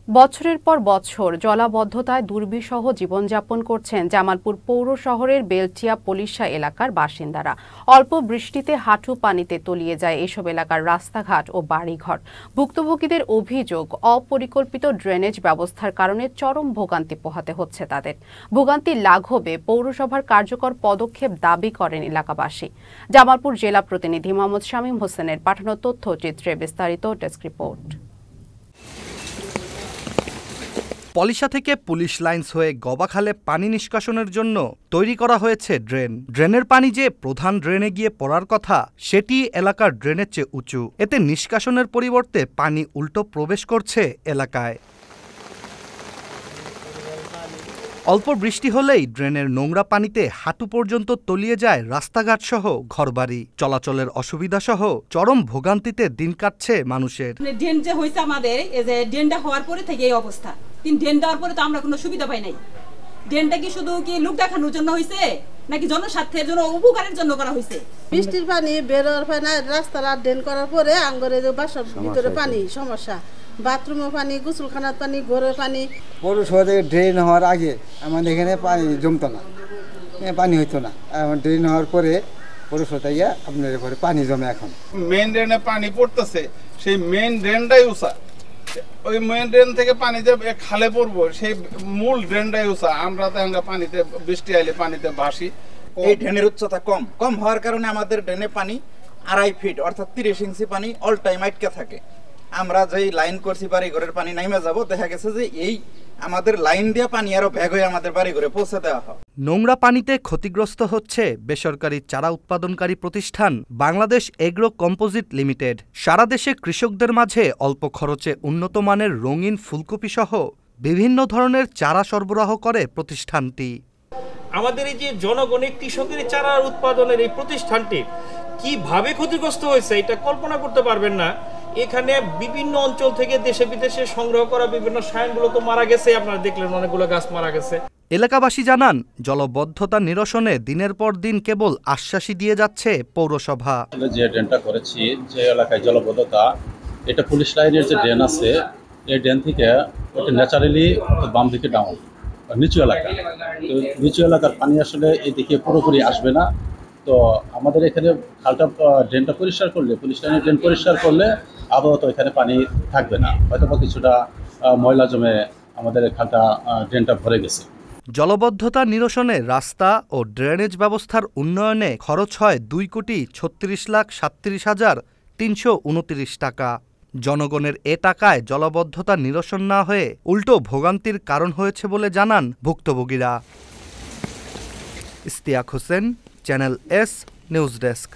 বছরের পর বছর জলাবদ্ধতায় দুর্বিষহ জীবনযাপন করছেন জামালপুর পৌর শহরের বেলটিয়া পলিশা এলাকার বাসিন্দারা। অল্প বৃষ্টিতে হাঁটু পানিতে তলিয়ে যায় এসব এলাকার রাস্তাঘাট ও বাড়িঘর। ভুক্তভোগীদের অভিযোগ, অপরিকল্পিত ড্রেনেজ ব্যবস্থার কারণে চরম ভোগান্তি পোহাতে হচ্ছে তাদের। ভোগান্তি লাঘবে পৌরসভার কার্যকর পদক্ষেপ দাবি করেন এলাকাবাসী। জামালপুর জেলা প্রতিনিধি মোহাম্মদ শামীম হোসেনের পাঠানো তথ্যচিত্রে বিস্তারিত ডেস্ক রিপোর্ট। পলিশা থেকে পুলিশ লাইন্স হয়ে গবাখালে পানি নিষ্কাশনের জন্য তৈরি করা হয়েছে ড্রেন। ড্রেনের পানি যে প্রধান ড্রেনে গিয়ে পড়ার কথা, সেটি এলাকার ড্রেনের চেয়ে উঁচু। এতে নিষ্কাশনের পরিবর্তে পানি উল্টো প্রবেশ করছে এলাকায়। অল্প বৃষ্টি হলেই ড্রেনের নোংরা পানিতে হাঁটু পর্যন্ত তলিয়ে যায় রাস্তাঘাট সহ ঘরবাড়ি। চলাচলের অসুবিধা সহ চরম ভোগান্তিতে দিন কাটছে মানুষের। ড্রেন যে হয়েছে আমাদের, এই যে ড্রেনটা হওয়ার পরে থেকে এই অবস্থা। কিন্তু ড্রেন দেওয়ার পরে তো আমরা কোনো সুবিধা পাই নাই। ড্রেনটা কি শুধু কি লোক দেখানোর জন্য হয়েছে, নাকি জনস্বার্থের জন্য, উপকারের জন্য করা হয়েছে? বৃষ্টির পানি বেরোর পানি রাস্তাটা ড্রেন করার পরে আঙ্গরে যে বাসার ভিতরে পানি সমস্যা, বাথরুমের পানি, গোসলখানার পানি, ঘরের পানি। পৌরসভা থেকে ড্রেন হওয়ার আগে আমাদের এখানে পানি জমতো না, পানি হইতো না। ড্রেন হওয়ার পরে পৌরসভা থেকে আপনার ঘরে পানি জমে। এখন মেইন ড্রেনে পানি পড়তেছে, সেই মেইন ড্রেনটাই উঁচা। ওই মেইন ড্রেন থেকে পানি যে খালে পড়বো, সেই মূল ড্রেনটাই উঁচা। আমরা তো পানিতে, বৃষ্টি আইলে পানিতে ভাসি। এই ড্রেনের উচ্চতা কম হওয়ার কারণে আমাদের ড্রেনে পানি 2.5 ফিট অর্থাৎ 30 ইঞ্চি পানি অল টাইম আটকে থাকে। আমরা যেই লাইন করছি বাড়ি ঘরের পানি নাইমে যাব, দেখা গেছে যে এই আমাদের লাইন দিয়ে পানি আরো ব্যাগ হয়ে আমাদের বাড়ি ঘরে পৌঁছে দেওয়া হয়। নোংরা পানিতে ক্ষতিগ্রস্ত হচ্ছে বেসরকারি চারা উৎপাদনকারী প্রতিষ্ঠান বাংলাদেশ এগ্রো কম্পোজিট লিমিটেড। সারা দেশে কৃষকদের মাঝে অল্প খরচে উন্নত মানের রঙিন ফুলকপি সহ বিভিন্ন ধরনের চারা সরবরাহ করে প্রতিষ্ঠানটি। আমাদের এই যে জনগণের কৃষকের চারা উৎপাদনের এই প্রতিষ্ঠানটি কিভাবে ক্ষতিগ্রস্ত হয়েছে এটা কল্পনা করতে পারবেন না। এখানে বিভিন্ন অঞ্চল থেকে দেশে বিদেশে সংগ্রহ করা বিভিন্ন সায়ানগুলো তো মারা গেছে, আপনারা দেখলেন অনেকগুলো গাছ মারা গেছে। এলাকাবাসী জানান, জলবদ্ধতা নিরসনে দিনের পর দিন কেবল আশ্বাসই দিয়ে যাচ্ছে পৌরসভা। যে ড্রেনটা করেছি, যে এলাকায় জলবদ্ধতা, এটা পুলিশ লাইনের যে ড্রেন আছে, এই ড্রেন থেকে ওটা ন্যাচারালি বাম দিকে ডাউন নিচু এলাকা। তো নিচু এলাকার পানি আসলে এদিকে পুরোপুরি আসবে না। তো আমাদের এখানে খালটা ড্রেনটা পরিষ্কার করলে, পুলিশ লাইনের ড্রেন পরিষ্কার করলে আপাতত এখানে পানি থাকবে না, হয়তো বা কিছুটা ময়লা জমে আমাদের খালটা ড্রেনটা ভরে গেছে। জলবদ্ধতা নিরসনে রাস্তা ও ড্রেনেজ ব্যবস্থার উন্নয়নে খরচ হয় 2,36,37,329 টাকা। জনগণের এ টাকায় জলবদ্ধতা নিরসন না হয়ে উল্টো ভোগান্তির কারণ হয়েছে বলে জানান ভুক্তভোগীরা। Ishtiaq Hossain, channel S news desk.